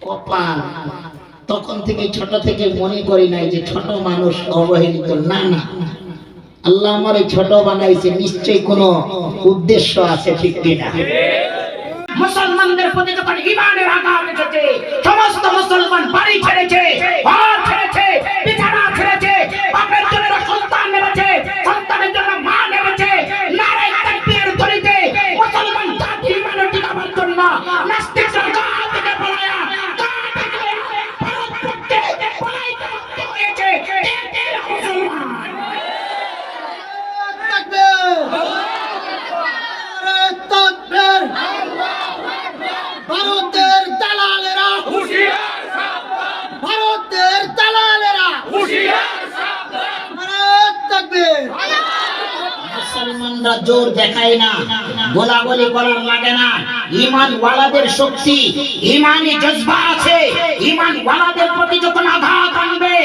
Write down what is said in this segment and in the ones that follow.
কপাল। তখন থেকে ছোট থেকে মনে করি নাই যে ছোট মানুষ অবহেলিত, না না, আল্লাহ আমার এই ছোট বানাইছে, নিশ্চয়ই কোনো উদ্দেশ্য আছে, ঠিক কিনা? মুসলমানদের প্রতি যখন ঈমানের আঘাত এসেছে, সমস্ত মুসলমান বাড়ি ছেড়েছে, ঘর ছেড়েছে, বিছানা ছেড়েছে, বাপের জন্য সন্তান নেমেছে, সন্তানের জন্য মা নেমেছে, নারায়ে তাকবীর ধরিতে মুসলমান জাতি ঈমানের টিকাবার জন্য নাস্তিকরা গা থেকে পলায়া ভারত পক্ষে পলাইতে হয়েছে। মুসলমান ভারতের দালালেরা হুঁশিয়ার সাবধান, ভারতের দালালেরা হুঁশিয়ার সাবধান, ভারত তাকবীর। মুসলমানরা জোর দেখায় না, গোলাগুলি করার লাগে না। ঈমান ওয়ালাদের শক্তি, ঈমানি জজবা আছে। ঈমান ওয়ালাদের প্রতি যখন আঘাত আনবে,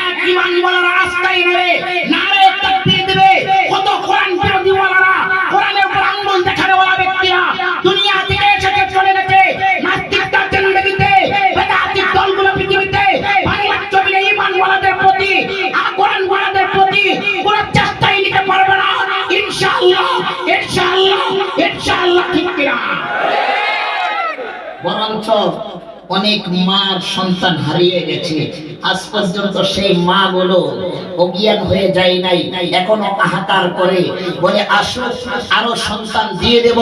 এক ঈমান ওয়ালারা রাস্তায় নেবে, নারে তাকবীর দিবে। কত কোরআন বিরোধী ওয়ালারা, কোরআনের উপর আঙ্গুল দেখানো ওয়ালা ব্যক্তিরা দুনিয়া থেকে এসে চলে গেছে। নাস্তিকতা জিন্দেগিতে, বেদাতিক দলগুলো পৃথিবীতে বাংলার জমিনে ঈমান ওয়ালাদের প্রতি, কোরআন ওয়ালাদের প্রতি কোনো চেষ্টাই নিতে পারবে না। ইনশাআল্লাহ, ইনশাআল্লাহ, ইনশাআল্লাহ, ঠিক কিনা? বরঞ্চ অনেক মার সন্তান হারিয়ে গেছে, আজ পর্যন্ত সেই মা গুলো অজ্ঞান হয়ে যায় নাই, এখনো হাহাকার করে, বলে আসো আরো সন্তান দিয়ে দেব।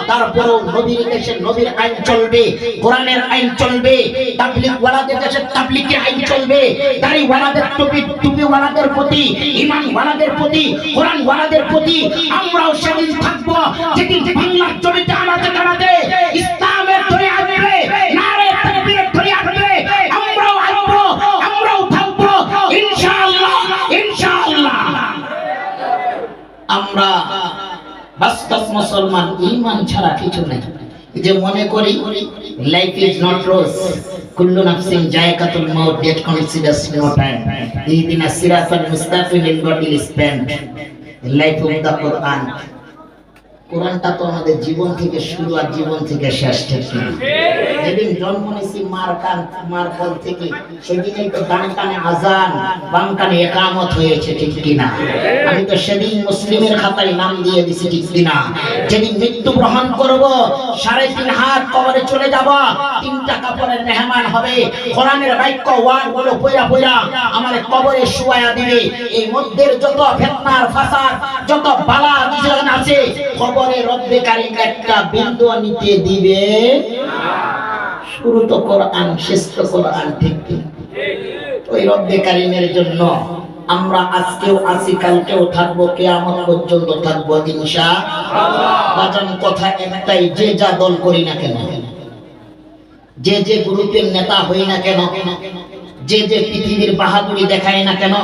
তারপরেও নবীর দেশে নবীর আইন চলবে, কোরআনের আইন চলবে, তাবলীগ ওয়ালাদের দেশে তাবলীগের আইন চলবে, দাড়ি ওয়ালাদের টুপি ওয়ালাদের প্রতি, ঈমান ওয়ালাদের প্রতি, কোরআন ওয়ালাদের প্রতি আমরাও সেদিন থাকবো যেদিন বাংলার জমিতে আনাতে কানাতে ইসলামের ধরে আসবে, নারে তাকবীরের ধরে আসবে। আমরাও আসবো, আমরাও থাকবো, ইনশাআল্লাহ, ইনশাআল্লাহ। আমরা বাস্তব মুসলমান, ঈমান ছাড়া কিছু নাই। যে মনে করি লাইফ ইজ নট রোজ, কুল্লু নাফসিন যায়কাতুল মাউত, ডেট কনসিডারস নো টাইম, ইহদিনাস সিরাতাল মুস্তাকিম in God is spent, life of the Quran. কোরআনটা তো আমাদের জীবন থেকে শুরু আর জীবন থেকে শেষ, ঠিক না? যেদিন জন্ম নিয়েছি মার কোল থেকে, সেদিনই তো ডান কানে আজান, বাম কানে ইকামত হয়েছে, ঠিক কিনা? আমি তো সেদিন মুসলিমের খাতায় নাম দিয়ে দিছি, ঠিক কিনা? যেদিন মৃত্যু গ্রহণ করব, 3.5 হাত কবরে চলে যাব, 3টা কাপড়ের মেহমান হবে, কোরআনের বাক্য ওয়ার্ড গুলো পয়রা পয়রা আমার কবরে শুয়ায়া দিবে। এই মধ্যের যত ফিতনার ফাসাদ, যত বালা বিজন আছে, কবরে রব্বে কারীম একটা বিন্দু নিতে দিবে না। শুরু তো কোরআন, শেষ তো কোরআন, ঠিক কি? ওই রব্বে কারীমের জন্য আমরা আজকেও আছি, কালকেও থাকবো, কিয়ামত পর্যন্ত থাকবো ইনশাআল্লাহ। বাজান কথা একটাই, যে যা দল করি না কেন, যে যে গ্রুপের নেতা হই না কেন, যে যে পৃথিবীর বাহাদুরি দেখায় না কেন,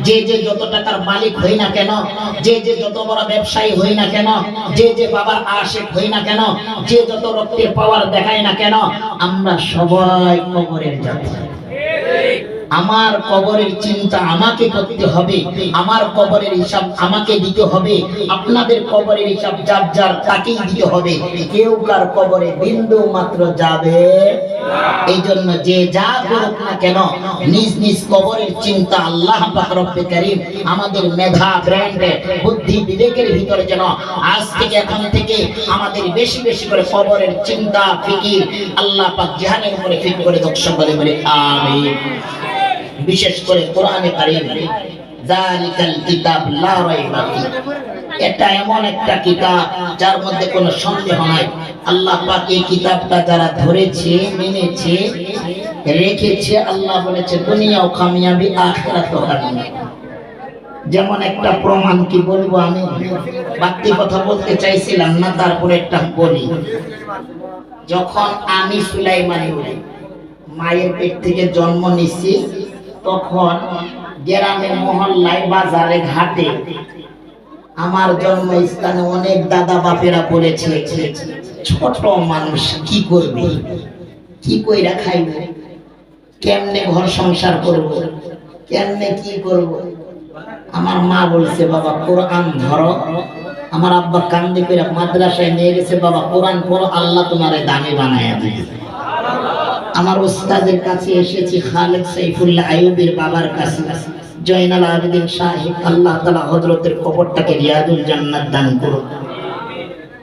যে যে যত টাকার মালিক হই না কেন, যে যে যত বড় ব্যবসায়ী হই না কেন, যে যে বাবার আশিক হই না কেন, যে যত রক্তের পাওয়ার দেখায় না কেন, আমরা সবাই কবরের যাত্রী। আমার কবরের চিন্তা আমাকে করতে হবে, আমার কবরের হিসাব আমাকে দিতে হবে, আপনাদের কবরের হিসাব যার যার তাকেই দিতে হবে। কেউ কার কবরে বিন্দু মাত্র যাবে না। এই জন্য যে যা করুক না কেন, নিজ নিজ কবরের চিন্তা আল্লাহ পাক রব্বে কারীম আমাদের মেধা, ব্রেন, বুদ্ধি, বিবেকের ভিতরে যেন আজ থেকে, এখন থেকে আমাদের বেশি বেশি করে কবরের চিন্তা ফিকির আল্লাহ পাক জিহানের উপরে ফিট করে দক্ষ বলে বলে আমিন। বিশেষ করে কোরআনে কারীম, যালিকাল কিতাব লা রাইবা ফি, এটা এমন একটা কিতাব যার মধ্যে কোনো সন্দেহ নাই। আল্লাহ পাক এই কিতাবটা যারা ধরেছে, মেনেছে, রেখেছে, আল্লাহ বলেছে দুনিয়াও কামিয়াবি, আখিরাতও কামিয়াবি। যেমন একটা প্রমাণ, কি বলবো, আমি বাড়তি কথা বলতে চাইছিলাম না, তারপরে একটা বলি। যখন আমি সুলাইমান মায়ের পেট থেকে জন্ম নিছি, তখন গ্রামে, মহল্লায়, বাজারে, ঘাটে আমার জন্মস্থানে অনেক দাদা বাপেরা বলেছে, ছোট মানুষ কি করবে, কি কইরা খাইবে, কেমনে ঘর সংসার করব, কেমনে কি করব। আমার মা বলছে, বাবা কোরআন ধরো। আমার আব্বা কান্দে করে মাদ্রাসায় নিয়ে গেছে, বাবা কোরআন পড়ো, আল্লাহ তোমারে দামি বানায়া দিবে। আমার উস্তাদের কাছে এসেছি, খালেদ সাইফুল্লাহ আইয়ুবীর বাবার কাছে, জয়নাল আবেদিন সাহেব, আল্লাহ তাআলা হযরতের কবরটাকে রিয়াদুল জান্নাত দান করুন।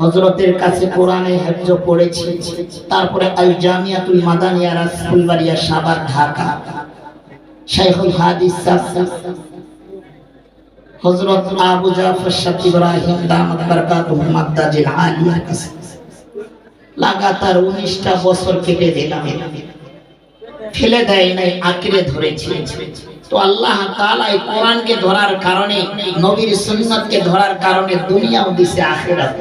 হযরতের কাছে কোরআনে হিফজ পড়েছি, তারপরে আল জামিয়াতুল মাদানিয়া রাসূলবাড়িয়া সাভার ঢাকা, শাইখুল হাদিস হযরত আবু জাফর শাহ ইব্রাহিম দামাত বারাকাতুহু মাদ্দাজিল আলিয়ার কাছে লাগাতার 19টা বছর কেটে দিলাম, ফেলে দেয় নাই, আঁকড়ে ধরেছি। তো আল্লাহ তাআলা এই কোরআনকে ধরার কারণে, নবীর সুন্নাতকে ধরার কারণে দুনিয়াও দিছে, আখিরাত।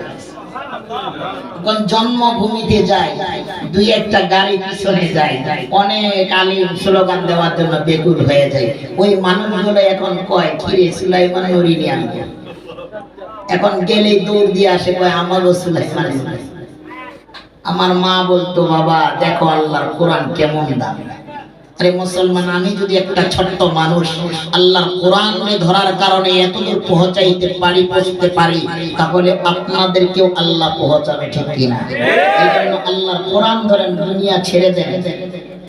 কোন জন্মভূমিতে যায়, দুই একটা গাড়ি পিছনে যায়, অনেক আলিম স্লোগান দেওয়ার জন্য বেকুল হয়ে যায়। ওই মানুষগুলো এখন কয় কিরে সুলাইমান নুরি নিয়ে আনবে, এখন গেলেই দৌড় দিয়ে আসে, কয় আমারও সুলাইমান। আমার মা বলতো, বাবা দেখো আল্লাহর কোরআন কেমন দাম। আরে মুসলমান, আমি যদি একটা ছোট্ট মানুষ আল্লাহর কোরআনকে ধরার কারণে এতদূর পৌঁছাইতে পারি, পৌঁছতে পারি, তাহলে আপনাদেরকেও আল্লাহ পৌঁছাবে, ঠিক কিনা? এই জন্য আল্লাহর কোরআন ধরেন, দুনিয়া ছেড়ে দেন।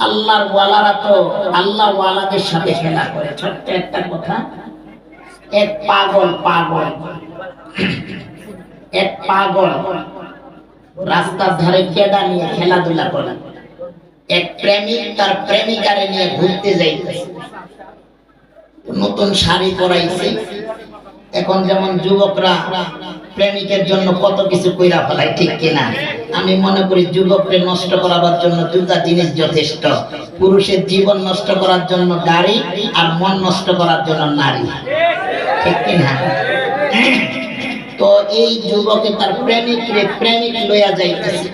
আল্লাহর ওয়ালারা তো আল্লাহ ওয়ালাদের সাথে খেলা করে। ছোট্ট একটা কথা, এক পাগল রাস্তার ধারে কেদা নিয়ে খেলাধুলা করে। এক প্রেমিক তার প্রেমিকারে নিয়ে ঘুরতে যাইতেছে, নতুন শাড়ি পরাইছে। এখন যেমন যুবকরা প্রেমিকের জন্য কত কিছু কইরা ফেলায়, ঠিক কিনা? আমি মনে করি যুবককে নষ্ট করার জন্য দুটা জিনিস যথেষ্ট, পুরুষের জীবন নষ্ট করার জন্য গাড়ি, আর মন নষ্ট করার জন্য নারী, ঠিক কিনা? তো এই যুবকে তার প্রেমিক লইয়া যাইতেছে,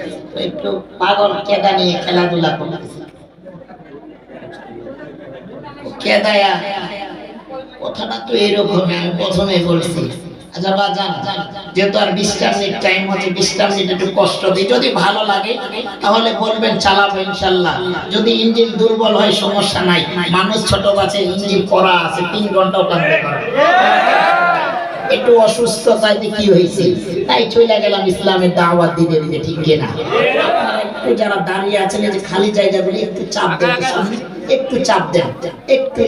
একটু পাগল কেদা নিয়ে খেলাধুলা করতেছে। কেদায়া কথাটা তো এরকম, আমি প্রথমে বলছি। আচ্ছা বাজান, যেহেতু আর 20টা মিনিট টাইম আছে, 20টা মিনিট একটু কষ্ট দিই, যদি ভালো লাগে তাহলে বলবেন, চালাবো ইনশাল্লাহ। যদি ইঞ্জিন দুর্বল হয় সমস্যা নাই, মানুষ ছোট আছে, ইঞ্জিন করা আছে, 3 ঘন্টাও টানতে পারে। একটু অসুস্থতায় কি হয়েছে, তাই চলে গেলাম ইসলামের দাওয়াত দিতে দিতে, ঠিক কিনা? আপনারা একটু যারা দাঁড়িয়ে আছেন, এই যে খালি জায়গাগুলি একটু চাপ দেন, একটু চাপ দেন,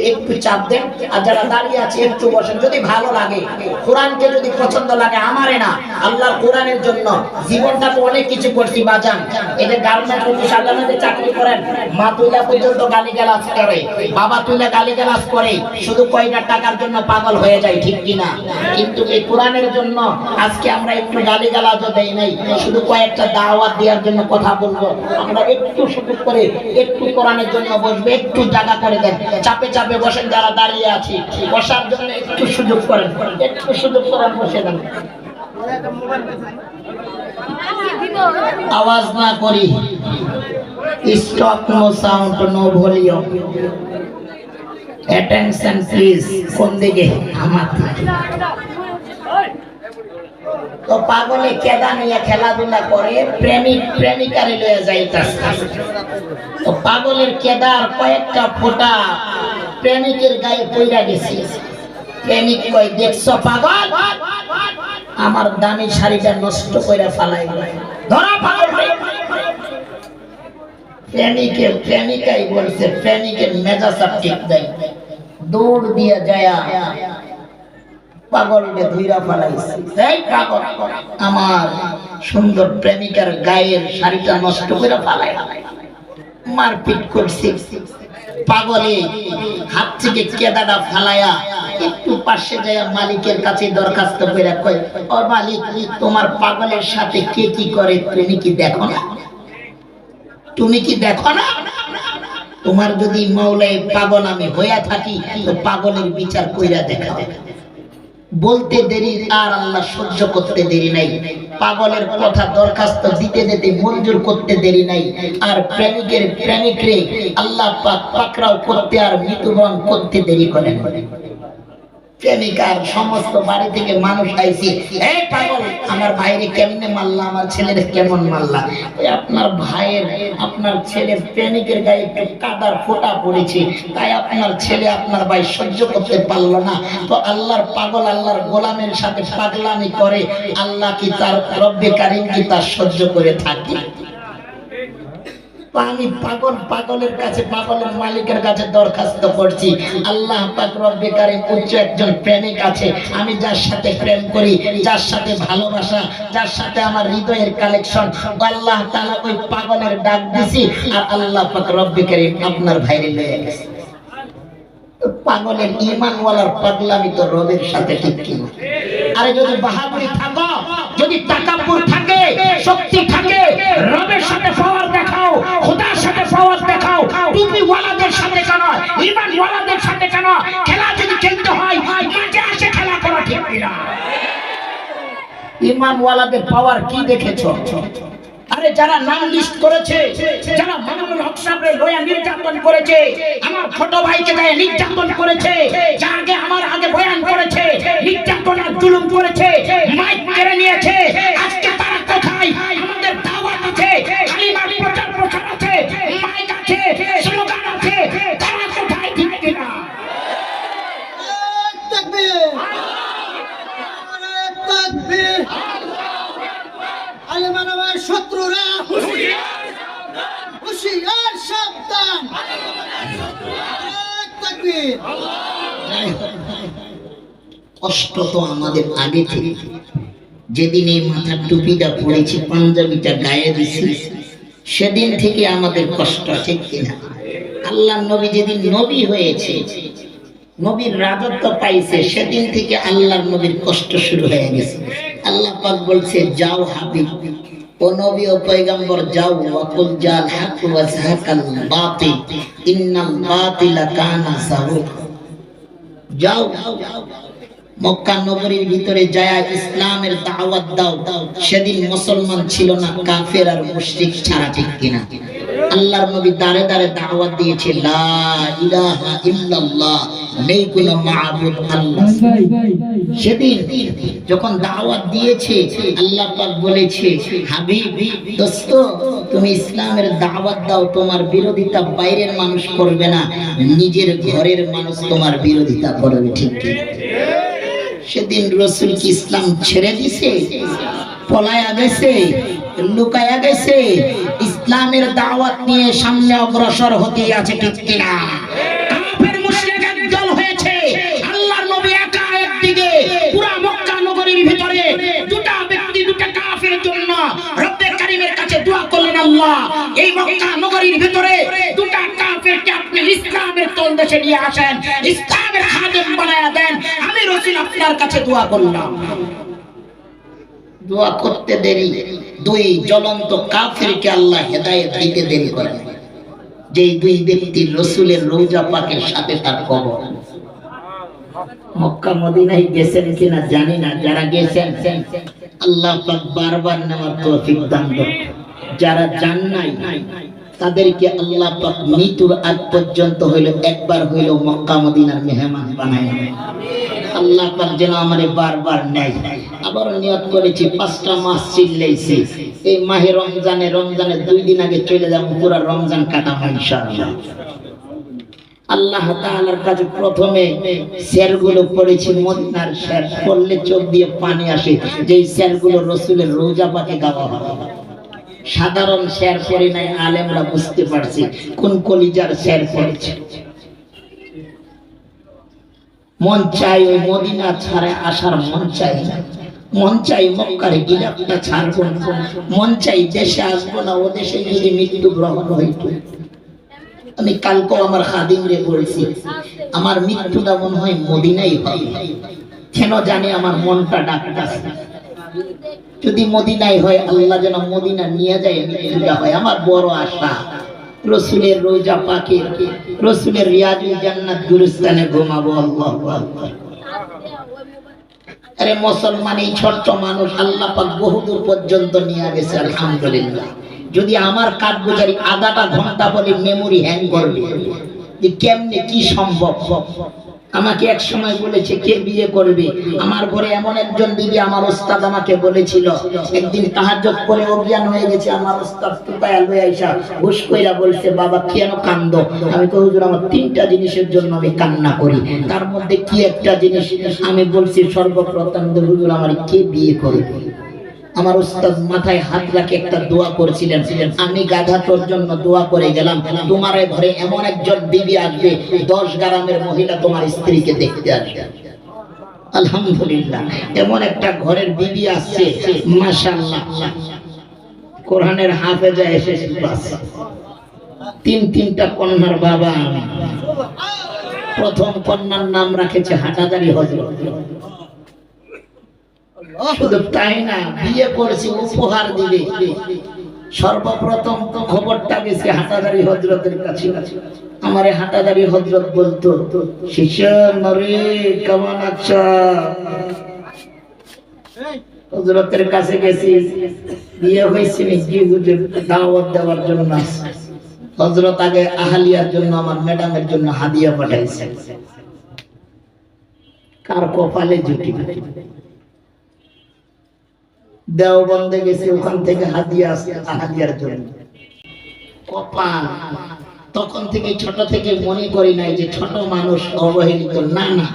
একটু চাপ দেন। আর যারা দাঁড়িয়ে আছে একটু বসেন, যদি ভালো লাগে, কোরআনকে যদি পছন্দ লাগে, আমারে না আল্লাহর কোরআনের জন্য জীবনটা তো অনেক কিছু করছি বাজান। এই যে গার্মেন্ট অফিস আদালতে চাকরি করেন, মা তুইলা পর্যন্ত গালিগালাজ করে, বাবা তুইলা গালিগালাজ করে, শুধু কয়টা টাকার জন্য পাগল হয়ে যায়, ঠিক কিনা? কিন্তু এই কোরআনের জন্য আজকে আমরা একটু গালিগালাজও দেই নাই, শুধু কয়েকটা দাওয়াত দেওয়ার জন্য কথা বলবো। আমরা একটু সুযোগ করে একটু কোরআনের জন্য বসবে, একটু জায়গা করে দেন। চাপে চাপে বসেন, যারা দাঁড়িয়ে আছি বসার জন্য একটু সুযোগ করেন, একটু সুযোগ করেন, বসে দেন। আওয়াজ না করি, stop, no sound, no volume, attention please. কোন দিকে? আমার তো পাগলে কেদা নিয়ে খেলাধুলা করে, প্রেমিকারে লয়ে যাইতাছে। তো পাগলের কেদার কয়েকটা ফোঁটা প্রেমিকের গায়ে পইরা গেছে। প্রেমিক কয়, দেখছো পাগল, আমার দামি শাড়িটা নষ্ট কইরা ফালাই, ধরা পাগল। প্রেমিকাই বলছে, প্রেমিকের মেজাজ ঠিক দেয়, দৌড় দিয়ে যায় পাগলকে ধুইরা ফেলাইছে। এই পাগল, আমার সুন্দর প্রেমিকার গায়ের শাড়িটা নষ্ট করে ফেলাই, মারপিট করছে। পাগলে হাত থেকে কেদাটা ফালাইয়া একটু পাশে যায় মালিকের কাছে দরখাস্ত করে কয়, ও মালিক, তোমার পাগলের সাথে কে কি করে তুমি কি দেখো না? তুমি কি দেখো না? তোমার যদি মৌলাই পাগল আমি হইয়া থাকি, তো পাগলের বিচার কইরা দেখা। বলতে দেরি আর আল্লাহ সহ্য করতে দেরি নাই, পাগলের কথা দরখাস্ত দিতে দিতে মঞ্জুর করতে দেরি নাই। আর প্রেমিকরে আল্লাহ পাক পাকড়াও করতে আর মৃত্যুবরণ করতে দেরি করেন। প্রেমিকার সমস্ত বাড়ি থেকে মানুষ আইছে, এই পাগল, আমার ভাইরে কেমনে মারলা, আমার ছেলের কেমন মারলা? আপনার ভাইয়ের, আপনার ছেলের প্রেমিকের গায়ে একটু কাদার ফোঁটা পড়েছে, তাই আপনার ছেলে, আপনার ভাই সহ্য করতে পারলো না। তো আল্লাহর পাগল আল্লাহর গোলামের সাথে পাগলামি করে, আল্লাহ কি তার রব্বে কারীম কি তার সহ্য করে থাকে? আমি পাগলের কাছে, পাগলের মালিকের কাছে দরখাস্ত করছি, আল্লাহ পাক রব্বে কারীম উচ্চ একজন প্রেমিক আছে, আমি যার সাথে প্রেম করি, যার সাথে ভালোবাসা, যার সাথে আমার হৃদয়ের কালেকশন, আল্লাহ তাআলা ওই পাগলের ডাক দিছি, আর আল্লাহ পাক রব্বে কারীম আপনার ভাইরে লয়ে গেছে। পাগলের ঈমানওয়ালার পাগলামি তো রবের সাথে ঠিক কিনা? আরে যদি বাহাদুরি থাকো, যদি তাকাব্বুর থাকে, শক্তি থাকে, রবের সাথে পাওয়ার দেখাও, খোদার সাথে পাওয়ার দেখাও। টুপি ওয়ালাদের সাথে কেন, ঈমান ওয়ালাদের সাথে কেন? খেলা যদি খেলতে হয় মাঠে এসে খেলা করা ঠিক কিনা? ঈমান ওয়ালাদের পাওয়ার কি দেখেছো? আরে যারা নাম লিস্ট করেছে, যারা মামুনুল হক সাহেবের লয়া নির্যাতন করেছে, আমার ছোট ভাইকে গায়ে নির্যাতন করেছে, যাকে আমার আগে বয়ান করেছে, নির্যাতন আর জুলুম করেছে, মাইক কেড়ে নিয়েছে, আজকে তারা কোথায়? আমাদের দাওয়াত আছে, কালিমার প্রচার প্রসার আছে, মাইক আছে, স্লোগান আছে, তারা কোথায় ঠিক কিনা? তাকবীর, তাকবীর। আলেমানামের শত্রুরা হুঁশিয়ার সাবধান। তাকবীর। কষ্ট তো আমাদের আগে থেকে, যেদিন এই মাথার টুপিটা পড়েছি, পাঞ্জাবিটা গায়ে দিছি, সেদিন থেকে আমাদের কষ্ট আছে কিনা? আল্লাহ নবী যেদিন নবী হয়েছে, নবীর রাজত্ব পাইছে, সেদিন থেকে আল্লাহর নবীর কষ্ট শুরু হয়ে গেছে। আল্লাহ পাক বলছে, যাও হাবিব, ও নবী ও পয়গম্বর, যাও, ওয়াকুল জাল হক ওয়া যাহাকাল বাতিল ইন্নাল বাতিলা কানা যাহুকা। যাও মক্কা নগরীর ভিতরে যায় ইসলামের দাওয়াত দাও। সেদিন মুসলমান ছিল না, কাফের আর মুশরিক ছাড়া, ঠিক কিনা? আল্লাহর নবী দাঁড়ে দাঁড়ে দাওয়াত দিয়েছে, লা ইলাহা ইল্লাল্লাহ, নেই কোনো মাবুদ আল্লাহ। সেদিন যখন দাওয়াত দিয়েছে, আল্লাহ পাক বলেছে, হাবিব দোস্ত, তুমি ইসলামের দাওয়াত দাও, তোমার বিরোধিতা বাইরের মানুষ করবে না, নিজের ঘরের মানুষ তোমার বিরোধিতা করবে, ঠিক কি? সেদিন রাসূল কি ইসলাম ছেড়ে দিছে, পলায়া গেছে, লুকায়া গেছে? ইসলামের দাওয়াত নিয়ে সামনে অগ্রসর হতে আছে, ঠিক কিনা? কাফের মুশরিক একদল হয়েছে, আল্লাহর নবী একা একদিকে, পুরা মক্কা নগরীর ভিতরে দুটা ব্যক্তি, দুটা কাফের জন্য রব্বে কারীমের কাছে দোয়া করলেন, আল্লাহ এই মক্কা নগরীর ভিতরে দুটা কাফেরকে আপনি ইসলামের তলদেশে নিয়ে আসেন, ইসলামের খাদেম বানায়া দেন, আমি রাসূল আপনার কাছে দোয়া করলাম। দোয়া করতে দেরি, দুই জ্বলন্ত কাফেরকে আল্লাহ হেদায়েত দিতে দেরি করে, যেই দুই ব্যক্তি রাসূলের রওজা পাকের সাথে তার কবর। মক্কা মদিনায় গেছেন কিনা জানি না, যারা গেছেন আল্লাহ পাক বারবার নেওয়ার তৌফিক দান করুন। যারা যান নাই তাদেরকে আল্লাহ পাক মৃত্যুর আগ পর্যন্ত হইল একবার হইল মক্কা মদিনার মেহমান বানায়। আল্লাহ পাক যেন আমারে বারবার নেয়। আবার নিয়ত করেছি 5টা মাস চিল্লাইছি, এই মাহে রমজানের 2 দিন আগে চলে যাব, পুরো রমজান কাটাবো ইনশাআল্লাহ। আল্লাহ তাআলার কাছে প্রথমে শেরগুলো পড়েছি, মদিনার শের পড়লে চোখ দিয়ে পানি আসে, যেই শেরগুলো রাসূলের রওজা পাকে গাওয়া হয়। সাধারণ শের পড়ি নাই, আলেমরা বুঝতে পারছি কোন কলিজার শের পড়েছে। মন চাই ওই মদিনা ছাড়ে আসার মন চাই না, মন চাই মক্কার গিলাফটা ছাড়বো না, মন চাই দেশে আসবো না, ও দেশে যদি মৃত্যু গ্রহণ হইত। আমি কালকেও আমার খাদিমরে বলছি, আমার মৃত্যুটা মনে হয় মদিনাই হয়, কেন জানি আমার মনটা ডাকতেছে। যদি মদিনায় হয়, আল্লাহ যেন মদিনা নিয়ে যায়, মৃত্যুটা হয় আমার বড় আশা। রাসূলের রওজা পাকে, রাসূলের রিয়াজুল জান্নাত গুলিস্তানে ঘুমাবো। আল্লাহু আকবার। আরে মুসলমান এই ছোট্ট মানুষ আল্লাহ পাক বহুদূর পর্যন্ত নিয়ে গেছে, আলহামদুলিল্লাহ। যদি আমার কাঠগুজারি আধাটা ঘন্টা বলে মেমোরি হ্যাং করবে, যে কেমনে কি সম্ভব। আমাকে এক সময় বলেছে কে বিয়ে করবে, আমার ঘরে এমন একজন দিদি, আমার ওস্তাদ আমাকে বলেছিল, একদিন তাহাজ্জুদ পড়ে অজ্ঞান হয়ে গেছে, আমার ওস্তাদ তুতায়া লয়ে আইসা হুশ কইরা বলছে, বাবা কেন কান্দো? আমি তো হুজুর আমার 3টা জিনিসের জন্য আমি কান্না করি, তার মধ্যে কি একটা জিনিস? আমি বলছি সর্বপ্রথম হুজুর আমার কে বিয়ে করবে? আমার উস্তাদ মাথায় হাত রাখে একটা দোয়া করেছিলেন, আমি গাধা তোর জন্য দোয়া করে গেলাম, তোমার ঘরে এমন একজন বিবি আসবে 10 গ্রামের মহিলা তোমার স্ত্রীকে দেখতে আসবে। আলহামদুলিল্লাহ, এমন একটা ঘরের বিবি আসছে মাশাআল্লাহ, কোরআনের হাফেজা এসেছে, বাস তিনটা কন্যার বাবা আমি। প্রথম কন্যার নাম রাখেছে হাটাদারি হযরত। শুধু তাই না, বিয়ে করেছি উপহার দিবে, সর্বপ্রথম তো খবরটা গেছে হাটাদারি হযরতের কাছে। আমারে হাটাদারি হযরত বলতো, শিষ্য নরে কেমন আছো? হযরতের কাছে গেছি, বিয়ে হয়েছে নাকি দাওয়াত দেওয়ার জন্য। হযরত আগে আহলিয়ার জন্য আমার ম্যাডামের জন্য হাদিয়া পাঠাইছে। কার কপালে জুটি দেওবন্দে গেছে, ওখান থেকে হাদিয়া আসছে আহলিয়ার জন্য। কপাল। তখন থেকে ছোট থেকে মনে করি নাই যে ছোট মানুষ অবহেলিত, না না,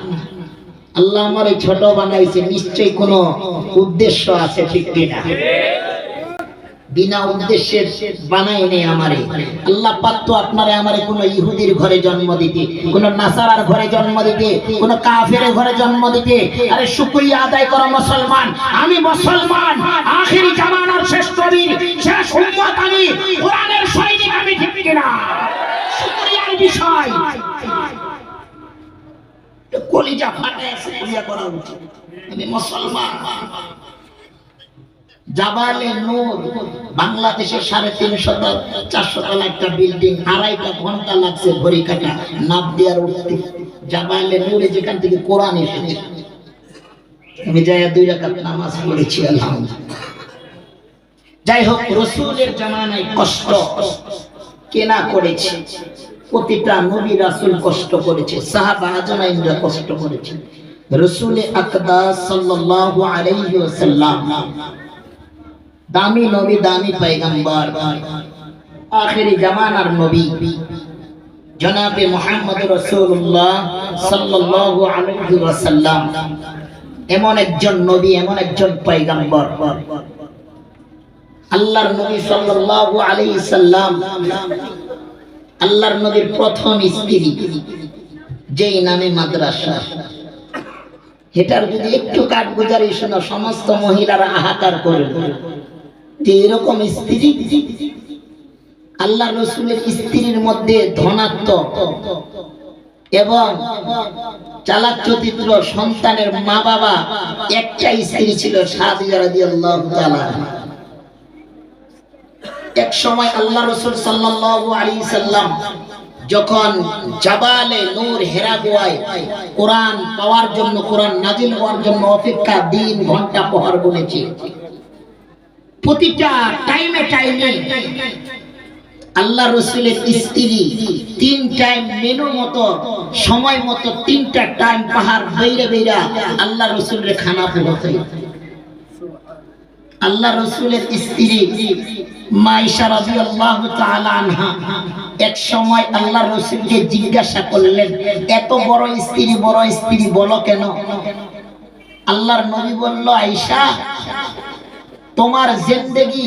আল্লাহ আমার এই ছোট বানাইছে, নিশ্চয়ই কোনো উদ্দেশ্য আছে, ঠিক কিনা? বিনা উদ্দেশ্যে বানাই নেই আমারে আল্লাহ পাক। তো আপনারা আমারে কোনো ইহুদির ঘরে জন্ম দিতে, কোনো নাসারার ঘরে জন্ম দিতে, কোনো কাফেরের ঘরে জন্ম দিতে। আরে শুকরিয়া আদায় করো মুসলমান, আমি মুসলমান, আখেরি জামানার শেষ নবীর শেষ উম্মত আমি, কোরআনের সৈনিক আমি, ঠিক কিনা? শুকরিয়ার বিষয়, কলিজা ফাটায় শুকরিয়া করা উচিত। আমি মুসলমান। জাবালে নূর বাংলাদেশে 350-400 তলা একটা বিল্ডিং, 2.5 ঘন্টা লাগছে ঘড়ি কাটা নাপ দেওয়ার উঠতে। জাবালে নূরে যেখান থেকে কোরআন এসেছে, আমি যাই 2 রাকাত নামাজ পড়েছি আলহামদুলিল্লাহ। যাই হোক, রাসূলের জামানায় কষ্ট কেনা করেছে, প্রতিটা নবী রাসূল কষ্ট করেছে, সাহাবা আজমাইনরা কষ্ট করেছে। রাসূল আকদাস সাল্লাল্লাহু আলাইহি ওয়াসাল্লাম দামি নবী, দামি পয়গম্বর, আখেরি জামানার নবী জনাবে মুহাম্মদ রাসূলুল্লাহ সাল্লাল্লাহু আলাইহি ওয়াসাল্লাম এমন একজন নবী, এমন একজন পয়গম্বর। আল্লাহর নবী সাল্লাল্লাহু আলাইহি সাল্লাম, আল্লাহর নবীর প্রথম স্ত্রী, যেই নামে মাদ্রাসা। এটার যদি একটু কাঠগুজারি শোনো, সমস্ত মহিলারা হাহাকার করবে যে এরকম স্ত্রী। আল্লাহ রাসূলের স্ত্রীর মধ্যে ধনাত্মক এবং চালাক চরিত্র, সন্তানের মা বাবা, একটা স্ত্রী ছিল সাদিয়া রাদিয়াল্লাহু তাআলা। এক সময় আল্লাহ রাসূল সাল্লাল্লাহু আলাইহি সাল্লাম যখন জাবালে নূর হেরা গুহায় কোরআন পাওয়ার জন্য, কোরআন নাজিল হওয়ার জন্য অপেক্ষা, দিন ঘন্টা প্রহর গুনেছে। প্রতিটা টাইমে টাইমে আল্লাহ রাসূলের স্ত্রী 3 টাইম মেনু মতো, সময় মতো 3টা টাইম পাহাড় বেইরা বেইরা আল্লাহ রাসূলের খানা পৌঁছায়। আল্লাহ রাসূলের স্ত্রী মাইশা রাদিয়াল্লাহু তাআলা আনহা এক সময় আল্লাহ রাসূলকে জিজ্ঞাসা করলেন, এত বড় স্ত্রী বলো কেন? আল্লাহর নবী বলল, আয়েশা, তোমার জিন্দেগি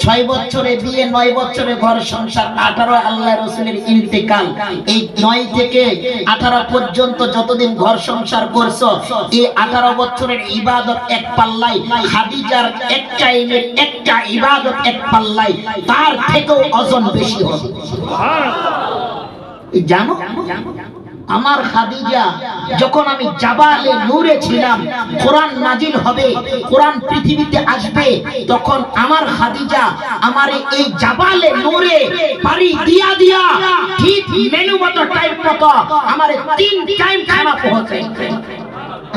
6 বছরে বিয়ে, 9 বছরে ঘর সংসার, 18 আল্লাহ রাসূলের ইন্তেকাল, এই 9 থেকে 18 পর্যন্ত যতদিন ঘর সংসার করছো, এই 18 বছরের ইবাদত এক পাল্লাই, খাদিজার এক টাইমের একটা ইবাদত এক পাল্লাই, তার থেকেও ওজন বেশি হবে। সুবহানাল্লাহ। জানো আমার খাদিজা যখন আমি জাবালে নূরে ছিলাম, কোরআন নাজিল হবে, কোরআন পৃথিবীতে আসবে, তখন আমার খাদিজা আমার এই জাবালে নূরে পারি দিয়া দিয়া ঠিক মেনু মতো টাইম মতো আমার 3 টাইম খানা পৌঁছে।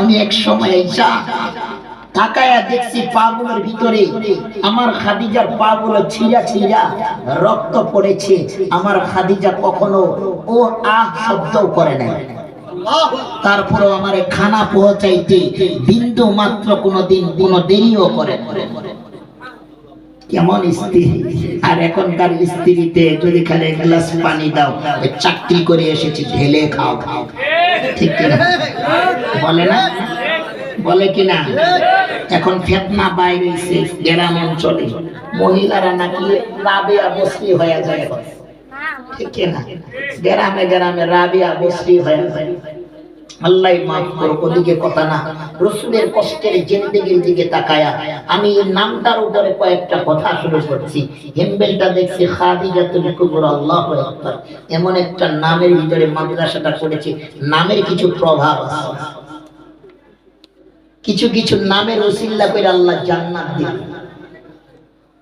আমি এক সময় যা তাকায়া দেখছি পাগুলোর ভিতরে আমার খাদিজার পাগুলো ছিঁড়া ছিঁড়া রক্ত পড়েছে। আমার খাদিজা কখনো ও আহ শব্দও করে নাই, তারপরেও আমার খানা পৌঁছাইতে বিন্দু মাত্র কোনোদিন কোনো দেরিও করে না। কেমন স্ত্রী! আর এখনকার স্ত্রীতে যদি খালি এক গ্লাস পানি দাও, চাকরি করে এসেছি ঢেলে খাও, ঠিক কিনা? বলে না? বলে কিনা? এখন ফিতনা বাইরে হইছে গ্রাম অঞ্চলে, মহিলারা নাকি রাবেয়া বস্তি হয়ে যায়, ঠিক না? গ্রামে গ্রামে রাবেয়া বস্তি হয়ে যায়। আল্লাহ মাফ করো, ওদিকে কথা না, রাসূলের কষ্টের জিন্দেগির দিকে তাকায়া আমি এই নামটার উপরে কয়েকটা কথা শুরু করছি। হেম্বেলটা দেখছি খাদিজাতুল কুবরা, আল্লাহু আকবার। এমন একটা নামের ভিতরে মাদ্রাসাটা করেছে, নামের কিছু প্রভাব আছে, কিছু কিছু নামের ওসিলা করে আল্লাহ জান্নাত দিবেন।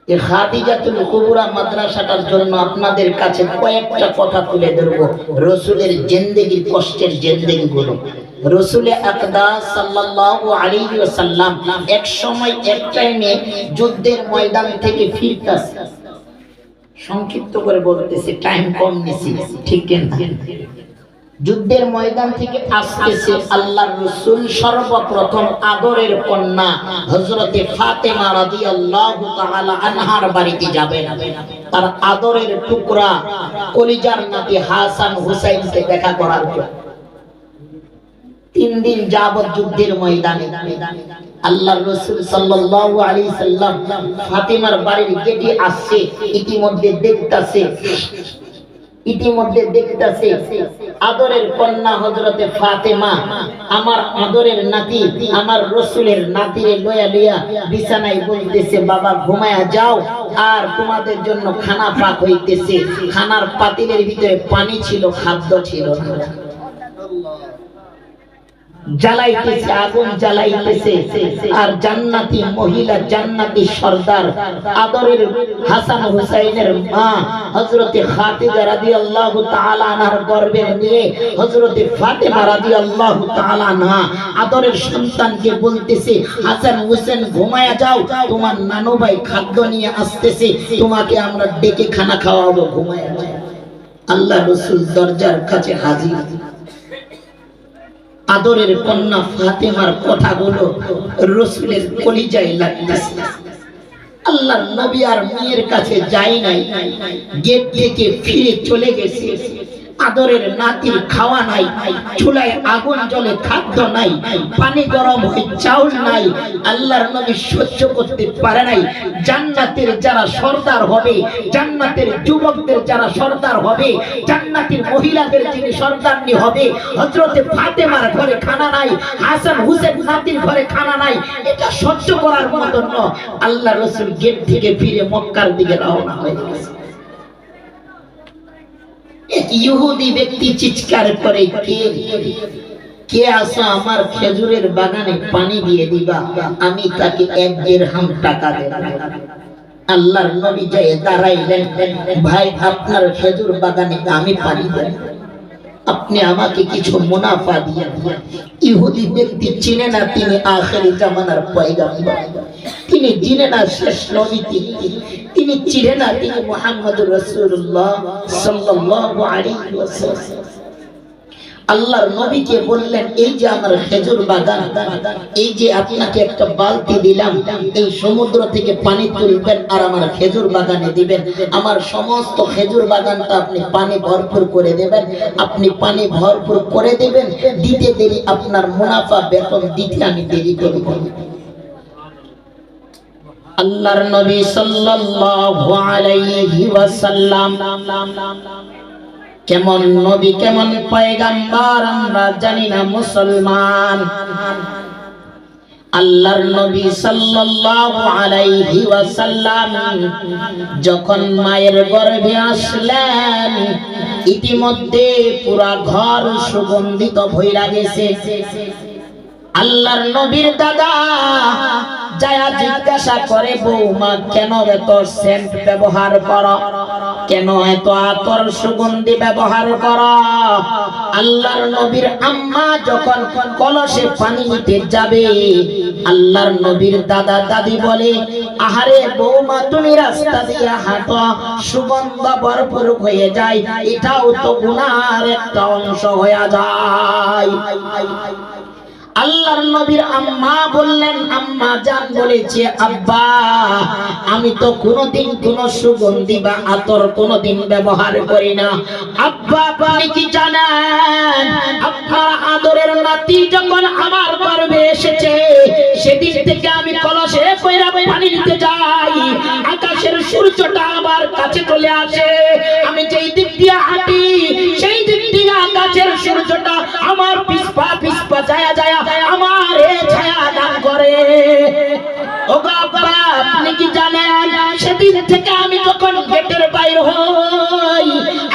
এই খাদিজাতুল কুবরা মাদ্রাসাটার জন্য আপনাদের কাছে কয়েকটা কথা তুলে ধরব, রাসূলের জিন্দেগির কষ্টের জিন্দেগিগুলো। রাসূল আকদাস সাল্লাল্লাহু আলাইহি ওয়াসাল্লাম এক সময় এক টাইমে যুদ্ধের ময়দান থেকে ফিরতেছে, সংক্ষিপ্ত করে বলতেছে, টাইম কম নিছি, ঠিক না? যুদ্ধের ময়দান থেকে আসতেছে, আল্লাহর রাসূল সর্বপ্রথম আদরের কন্যা হযরতে ফাতেমা রাদিয়াল্লাহু তাআলা আনহার বাড়িতে যাবেন। তার আদরের টুকরা কলিজার নাতি হাসান হুসাইনকে দেখা করার জন্য 3 দিন যাবত যুদ্ধের ময়দানে আল্লাহর রাসূল সাল্লাল্লাহু আলাইহি সাল্লাম ফাতেমার বাড়ির গেটে আসছে। ইতিমধ্যে দেখতাছে আদরের কন্যা হযরতে ফাতেমা আমার আদরের নাতি, আমার রাসূলের নাতিরে লয়া লইয়া বিছানায় বলতেছে, বাবা ঘুমায়া যাও, আর তোমাদের জন্য খানা পাক হইতেছে। খানার পাতিলের ভিতরে পানি ছিল, খাদ্য ছিল না। জ্বালাইতেছে, আগুন জ্বালাইতেছে, আর জান্নাতি মহিলা, জান্নাতি সর্দার আদরের হাসান হুসাইনের মা হযরতে খাদিজা রাদিয়াল্লাহু তাআলা আনহার গর্ভে নিয়ে হযরতে ফাতেমা রাদিয়াল্লাহু তাআলা আনহা আদরের সন্তানকে বলতেছে, হাসান হুসেন ঘুমায়া যাও, তোমার নানু ভাই খাদ্য নিয়ে আসতেছে, তোমাকে আমরা ডেকে খানা খাওয়াবো, ঘুমায়া যাও। আল্লাহ রাসূল দরজার কাছে হাজির। আদরের কন্যা ফাতেমার কথাগুলো রাসূলের কলিজায় লাগতেছে। আল্লাহর নবী আর মেয়ের কাছে যায় নাই, গেট থেকে ফিরে চলে গেছে। আদরের নাতির খাওয়া নাই, চুলায় আগুন জ্বলে খাদ্য নাই, পানি গরম হয়ে চাউল নাই। আল্লাহর নবী সহ্য করতে পারে নাই। জান্নাতের যারা সর্দার হবে, জান্নাতের যুবকদের যারা সর্দার হবে, জান্নাতের মহিলাদের যিনি সর্দারনি হবে, হযরতে ফাতেমার ঘরে খানা নাই, হাসান হুসেন নাতির ঘরে খানা নাই, এটা সহ্য করার মতো নয়। আল্লাহর রাসূল গেট থেকে ফিরে মক্কার দিকে রওনা হয়ে গেছে। এক ইহুদি ব্যক্তি চিৎকার করে, কে আসো আমার খেজুরের বাগানে পানি দিয়ে দিবা, আমি তাকে 1 দিরহাম টাকা দেব। আল্লাহর নবী যায় দাঁড়াইলেন, ভাই আপনার খেজুর বাগানে আমি পানি দেব, আপনি আমাকে কিছু মুনাফা দিয়ে। ইহুদি ব্যক্তি চিনে না তিনি আখিরি জামানার পয়গম্বর, তিনি চিনে না শেষ নবী, তিনি চিনে না তিনি মুহাম্মদুর রাসূলুল্লাহ সাল্লাল্লাহু আলাইহি ওয়াসাল্লাম। আল্লাহর নবীকে বললেন, এই যে আমার খেজুর বাগান, এই যে আপনাকে একটা বালতি দিলাম, এই সমুদ্র থেকে পানি তুলবেন আর আমার খেজুর বাগানে দিবেন। আমার সমস্ত খেজুর বাগানটা আপনি পানি ভরপুর করে দেবেন। আপনি পানি ভরপুর করে দেবেন, দিতে দেরি আপনার মুনাফা বেতন দিতে আমি দেরি করব। আল্লাহর নবী সাল্লাল্লাহু আলাইহি ওয়াসাল্লাম কেমন নবী, কেমন পয়গম্বর আমরা জানি না মুসলমান। আল্লাহর নবী সাল্লাল্লাহু আলাইহি ওয়াসাল্লাম যখন মায়ের গর্ভে আসলেন, ইতিমধ্যে পুরা ঘর সুগন্ধিত ভইরা গেছে। আল্লাহর নবীর দাদা যায়া জিজ্ঞাসা করে, বৌমা কেন এত সেন্ট ব্যবহার করো, কেন এত আতর সুগন্ধি ব্যবহার করো? আল্লাহর নবীর আম্মা যখন কলসে পানি নিতে যাবে, আল্লাহর নবীর দাদা দাদি বলে, আহারে বৌমা তুমি রাস্তা দিয়ে হাঁটো, সুগন্ধ ভরপুর হয়ে যায়, এটাও তো গুনার একটা অংশ হয়ে যায়। আল্লাহর নবীর আম্মা বললেন, আম্মা জান বলেছে, আব্বা আমি তো কোনোদিন কোন সুগন্ধি বা আতর কোনোদিন ব্যবহার করি না। আব্বা আপনি কি জানেন, আপনার আদরের নাতি যখন আমার গর্ভে এসেছে, সেদিন থেকে আমি কলসে কইরা পানি নিতে যাই, আকাশের সূর্যটা আমার কাছে চলে আসে, আমি যেই দিক দিয়ে হাঁটি সেই দিক দিয়ে আকাশের সূর্যটা আমার পিছপা যায় আমার ছায়া দান করে। ওগো আব্বা, আপনি কি জানেন সেদিন থেকে আমি যখন গেটের বাইরে হই,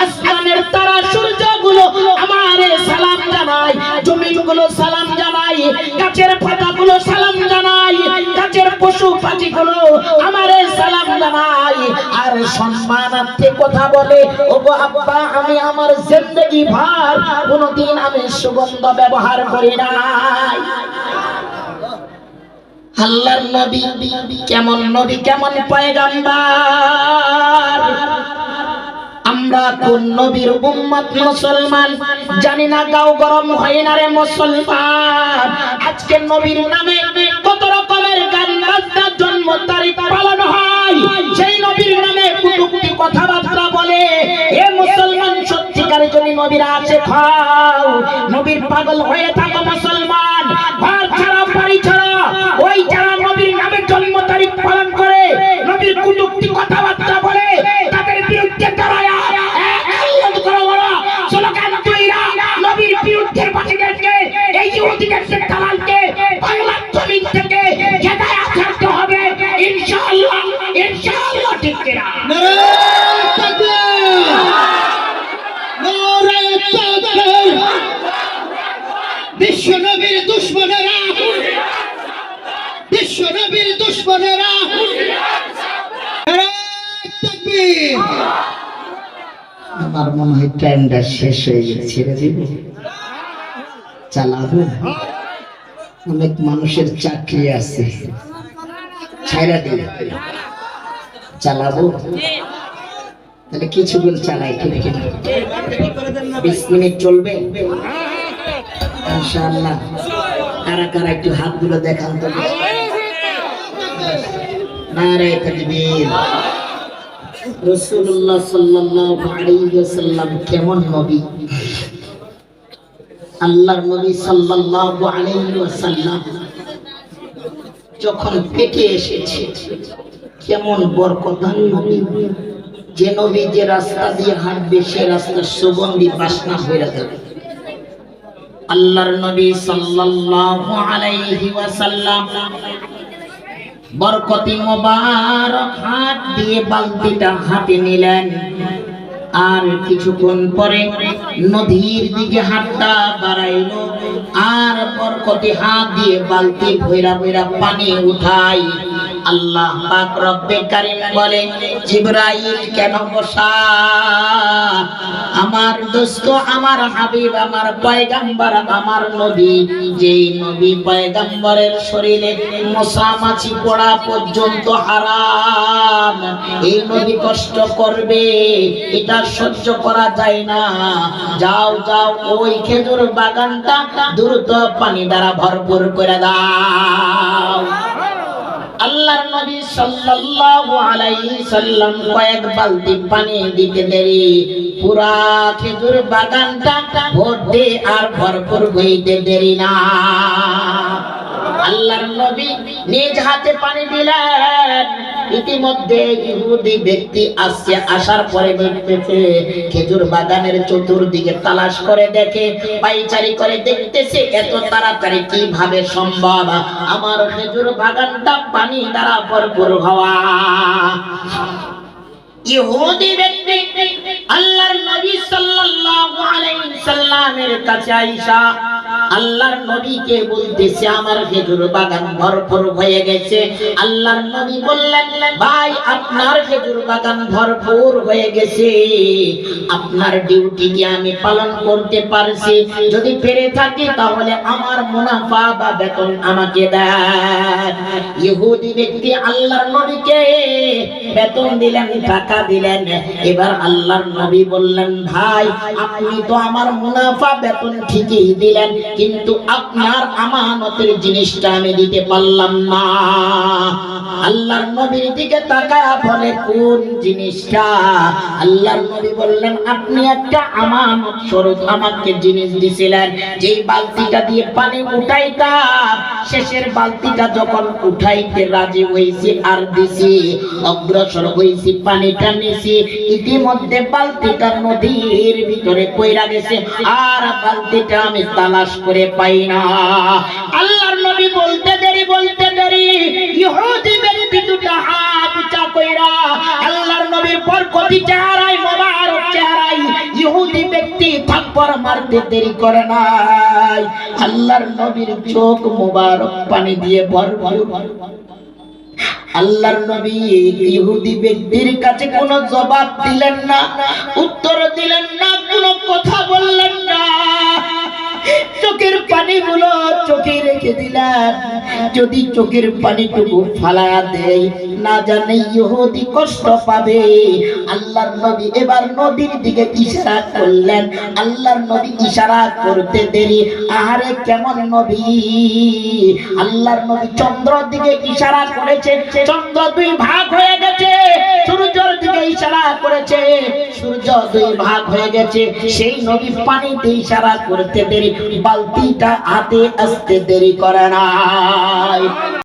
আসমানের তারা সূর্যগুলো আমারে সালাম জানায়, জমিনগুলো সালাম জানায়, গাছের পাতাগুলো সালাম জানায়, গাছের পশু পাখিগুলো আমারে সালাম জানায় আর সম্মানার্থে কথা বলে। ওগো আব্বা, আমি আমার জিন্দেগি ভর কোনোদিন আমি সুগন্ধ ব্যবহার করি নাই। আল্লাহর নবী কেমন নবী, কেমন পয়গম্বর, আমরা কোন নবীর উম্মত মুসলমান জানি না। গাও গরম হয় না রে মুসলমান, আজকে নবীর নামে কত রকমের গান বাজনা জন্ম তারিখ পালন হয়, সেই নবীর নামে কটূক্তি কথাবার্তা বলে। এ মুসলমান, সত্যিকার যদি নবীর আছে খাও, নবীর পাগল হয়ে থাকো মুসলমান, ঘর ছাড়া বাড়ি ছাড়া ওই যারা নবীর নামে জন্ম তারিখ পালন করে, নবীর কটূক্তি কথাবার্তা বলে, তাদের বিরুদ্ধে দাঁড়ায় নবীর বিরুদ্ধে বাতিলকে, এই ইহুদিদেরকে দালালকে বাংলার জমিন থেকে হেদায়েত করতে হবে ইনশাআল্লাহ, ইনশাআল্লাহ। ঠিক কিনা? নারে তাকবীর, নারে তাকবীর। বিশ্ব নবীর দুশমনেরা, বিশ্ব নবীর দুশমনেরা, নারে তাকবীর। আমার মনে হয় টাইমটা শেষ হয়ে গেছে, ছেড়ে দিব, চালাবো। অনেক মানুষের চাকরি আছে, ছাইরা দিলে চালাবো, তাহলে কিছুক্ষণ চালাই, ঠিক কিনা? 20 মিনিট চলবে ইনশাআল্লাহ। কারা কারা একটু হাতগুলো দেখান তো। নারে তাকবীর। রাসূলুল্লাহ সাল্লাল্লাহু আলাইহি ওয়াসাল্লাম কেমন নবী, আল্লাহর নবী সাল্লাল্লাহু আলাইহি ওয়াসাল্লাম যখন পেটে এসেছে কেমন বরকতান নবী, যে নবী যে রাস্তা দিয়ে হাঁটবে সে রাস্তা সুগন্ধি বাসনা হয়ে যাবে। আল্লাহর নবী সাল্লাল্লাহু আলাইহি ওয়াসাল্লাম বরকতি মোবারক হাত দিয়ে বালতিটা হাতে নিলেন, আর কিছুক্ষণ পরে নদীর দিকে হাতটা বাড়াইল, আর বরকতি হাত দিয়ে বালতি ভৈরা ভৈরা পানি উঠাই। আল্লাহ পাক রব্বে কারীম বলে, জিবরাইল কেন বসা? আমার দোস্ত, আমার হাবিব, আমার পয়গম্বর, আমার নবী, যেই নবী পয়গম্বরের শরীরে মশা মাছি পড়া পর্যন্ত হারাম, এই নবী কষ্ট করবে, এটা সহ্য করা যায় না। যাও যাও, ওই খেজুর বাগানটা দ্রুত পানি দ্বারা ভরপুর করে দাও। আল্লাহর নবী সাল্লাল্লাহু আলাইহি সাল্লাম কয়েক বালতি পানি দিতে দেরি, পুরা খেজুর বাগানটা ভরতে আর ভরপুর হইতে দেরি না। আল্লাহর নবী নিজ হাতে পানি দিলেন। ইতিমধ্যে ইহুদি ব্যক্তি আসছে, আসার পরে দেখতেছে খেজুর বাগানের চতুর্দিকে তালাশ করে দেখে, পাইচারি করে দেখতেছে এত তাড়াতাড়ি কিভাবে সম্ভব আমার খেজুর বাগানটা পানি দ্বারা ভরপুর হওয়া। ইহুদি ব্যক্তি আল্লাহর নবী সাল্লাল্লাহু আলাইহি সাল্লামের কাছে আইসা আল্লাহর নবীকে বলতেছে, আমার খেজুর বাগান ভরপুর হয়ে গেছে। আল্লাহর নবী বললেন, ভাই, আপনার খেজুর বাগান ভরপুর হয়ে গেছে, আপনার ডিউটি কি আমি পালন করতে পারছি? যদি পেরে থাকি তাহলে আমার মুনাফা বা বেতন আমাকে দেন। ইহুদি ব্যক্তি আল্লাহর নবীকে বেতন দিলেন, টাকা দিলেন। এবার আল্লাহর নবী বললেন, ভাই, আপনি তো আমার মুনাফা বেতন ঠিকই দিলেন, কিন্তু আপনার আমানতের জিনিসটা আমি দিতে পারলাম না। আল্লাহর নবীর দিকে তাকায়া বলে কোন জিনিসটা? আল্লাহর নবী বললেন আপনি একটা আমানত স্বরূপ আমাকে জিনিস দিছিলেন, যেই বালতিটা দিয়ে পানি উঠাইতাম, শেষের বালতিটা যখন উঠাইতে রাজি হইছি আর দিছি, অগ্রসর হইছি, পানিটা নিছি, ইতিমধ্যে বালতিটা নদীর ভিতরে কইরা গেছে, আর বালতিটা আমি তালাশ করে পাই না। আল্লাহর নবী বলতে দেরি ইহুদি ব্যক্তি দুটা হাত উঁচা কইরা আল্লাহর নবীর বরকতি চেহারায়, মোবারক চেহারায় ইহুদি ব্যক্তি থাপ্পড় মারতে দেরি করে নাই, আল্লাহর নবীর চোখ মোবারক পানি দিয়ে ভরপুর। আল্লাহর নবী ইহুদি ব্যক্তির কাছে কোনো জবাব দিলেন না, উত্তর দিলেন না, কোনো কথা বললেন না, চোখের পানিগুলো চোখে রেখে দিলেন। যদি চোখের পানিটুকু ফালায়া দেয়, না জানে ইহুদি কষ্ট পাবে। আল্লাহর নবী এবার নদীর দিকে ইশারা করলেন। আল্লাহর নবী ইশারা করতে দেরি, আরে কেমন নবী! আল্লাহর নবী চন্দ্রের দিকে ইশারা করেছে, চন্দ্র দুই ভাগ হয়ে গেছে। সূর্যের দিকে ইশারা করেছে, সূর্য দুই ভাগ হয়ে গেছে। সেই নবী পানিতে ইশারা করতে দেরি, বালতিটা হাতে আসতে দেরি করে নাই।